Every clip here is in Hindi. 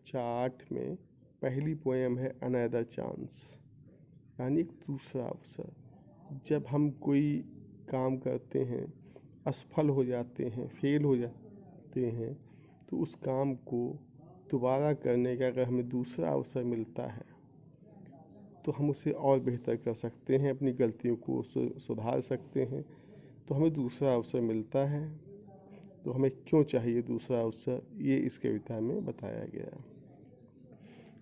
कक्षा 8 में पहली पोएम है अनदर चांस, यानी एक दूसरा अवसर। जब हम कोई काम करते हैं, असफल हो जाते हैं, फेल हो जाते हैं, तो उस काम को दोबारा करने का अगर हमें दूसरा अवसर मिलता है तो हम उसे और बेहतर कर सकते हैं, अपनी गलतियों को सुधार सकते हैं। तो हमें दूसरा अवसर मिलता है, तो हमें क्यों चाहिए दूसरा अवसर, ये इस कविता में बताया गया।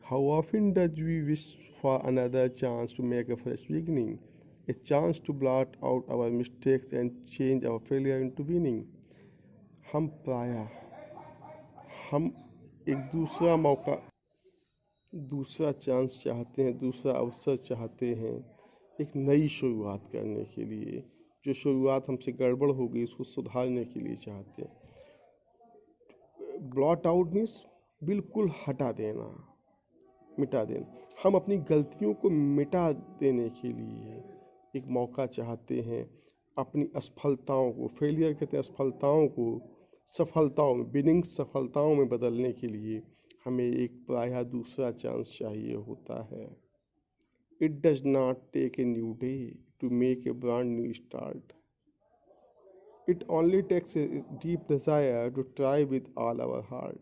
How often does we wish for another chance to make a fresh beginning, a chance to blot out our mistakes and change our failure into winning? हम एक दूसरा मौका, दूसरा चांस चाहते हैं, दूसरा अवसर चाहते हैं एक नई शुरुआत करने के लिए। जो शुरुआत हमसे गड़बड़ हो गई उसको सुधारने के लिए चाहते हैं। ब्लॉट आउट मीन्स बिल्कुल हटा देना, मिटा देना। हम अपनी गलतियों को मिटा देने के लिए एक मौका चाहते हैं। अपनी असफलताओं को, फेलियर कहते हैं असफलताओं को, सफलताओं में, विनिंग सफलताओं में बदलने के लिए हमें एक प्रायः दूसरा चांस चाहिए होता है। It does not take a new day to make a brand new start, it only takes a deep desire to try with all our heart.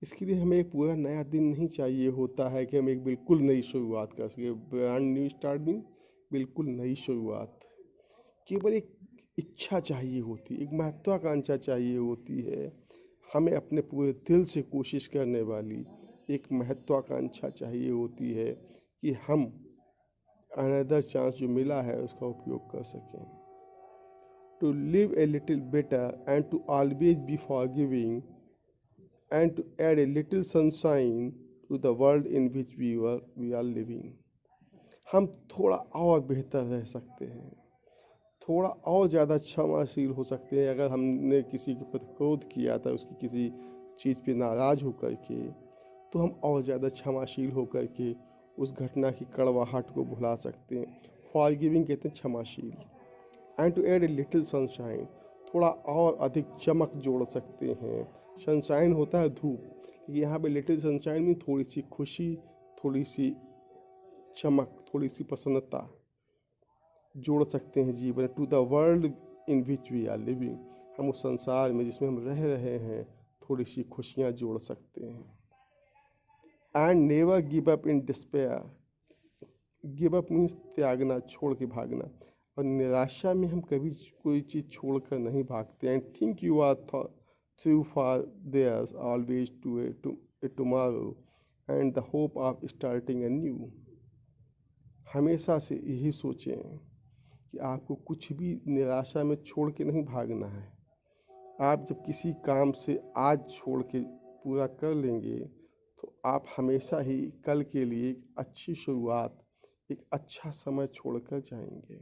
इसके लिए हमें एक पूरा नया दिन नहीं चाहिए होता है कि हम एक बिल्कुल नई शुरुआत कर सके। ब्रांड न्यू स्टार्ट मीन बिल्कुल नई शुरुआत। केवल एक इच्छा चाहिए होती, एक महत्वाकांक्षा चाहिए होती है। हमें अपने पूरे दिल से कोशिश करने वाली एक महत्वाकांक्षा चाहिए होती है कि हम अनदर चांस जो मिला है उसका उपयोग कर सकें। To live a little better and to always be forgiving and to add a little sunshine to the world in which we are living। हम थोड़ा और बेहतर रह सकते हैं, थोड़ा और ज़्यादा क्षमाशील हो सकते हैं। अगर हमने किसी के प्रति क्रोध किया था, उसकी किसी चीज़ पे नाराज़ होकर के, तो हम और ज़्यादा क्षमाशील होकर के उस घटना की कड़वाहट को भुला सकते हैं। फॉरगिविंग कहते हैं क्षमाशील। And to add a little sunshine, थोड़ा और अधिक चमक जोड़ सकते हैं। सनशाइन होता है धूप, यहाँ पे लिटिल सनशाइन में थोड़ी सी खुशी, थोड़ी सी चमक, थोड़ी सी प्रसन्नता जोड़ सकते हैं जीवन। To the world in which we are living, हम उस संसार में जिसमें हम रह रहे हैं थोड़ी सी खुशियाँ जोड़ सकते हैं। And never give up in despair, give up means त्यागना, छोड़ के भागना। और निराशा में हम कभी कोई चीज़ छोड़कर नहीं भागते। And think you are through for there's always to a tomorrow and the hope of starting a new. हमेशा से यही सोचें कि आपको कुछ भी निराशा में छोड़ के नहीं भागना है। आप जब किसी काम से आज छोड़ के पूरा कर लेंगे तो आप हमेशा ही कल के लिए एक अच्छी शुरुआत, एक अच्छा समय छोड़कर जाएंगे।